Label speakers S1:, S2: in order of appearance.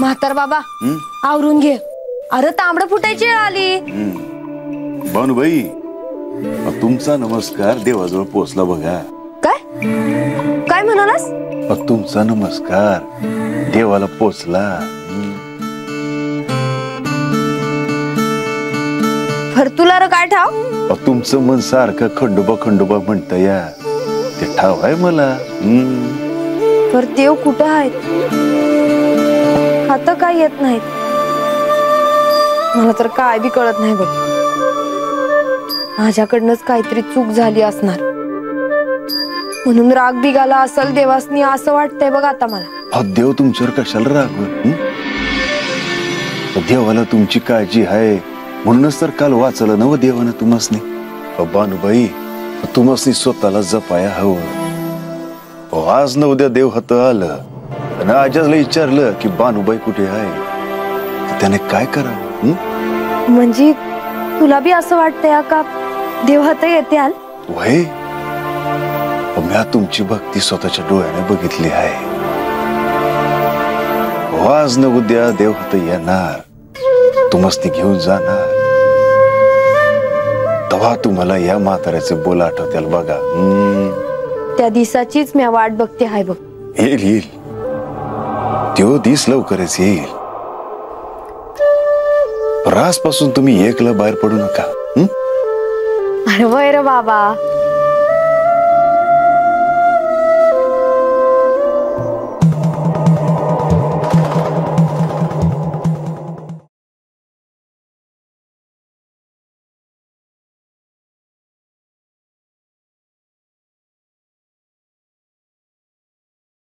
S1: म्हातार बाबा आवरून घे. अरे तांबड फुटायची वेळ आली.
S2: भानुबाई, तुमचा नमस्कार देवाजवळ पोहोचला बघा.
S1: काय काय म्हणालास?
S2: तुमचा नमस्कार देवाला पोहोचला.
S1: तुला र काय ठाव?
S2: तुमचं मन सारखं खंडोबा खंडोबा म्हणत या ते ठाव आहे मला.
S1: पर देव कुठं आहेत? आता काय येत नाहीत. मला तर काय बी कळत नाही बघ. माझ्याकडनंच काहीतरी चूक झाली असणार म्हणून राग बिगाला असल देवासनी असं वाटतंय बघ आता मला.
S2: देव तुमच्यावर कशाला रागवल? देवाला तुमची काळजी आहे म्हणूनच तर काल वाचलं नव देवानं तुम्हासनी. भानुबाई, तुम्हासनी स्वतःला जपाया हवं. आज न उद्या देव हात आलं आणि आजाला विचारलं की भानुबाई कुठे आहे, त्याने काय करावं?
S1: म्हणजे तुला बी असं वाटतंय का देव हात येत्याल?
S2: वय मी तुमची भक्ती स्वतःच्या डोळ्याने बघितली आहे. आज न उद्या देव हात येणार, तुम्हासनी घेऊन जाणार. तेव्हा तुम्हाला या म्हाताऱ्याचे बोल आठवत्याल बघा.
S1: त्या दिवसाचीच मी वाट बघते आहे बघ.
S2: येईल येईल, त्यो दिस लवकरच येईल. आजपासून तुम्ही एकला बाहेर पडू नका.
S1: अरे वय रे बाबा,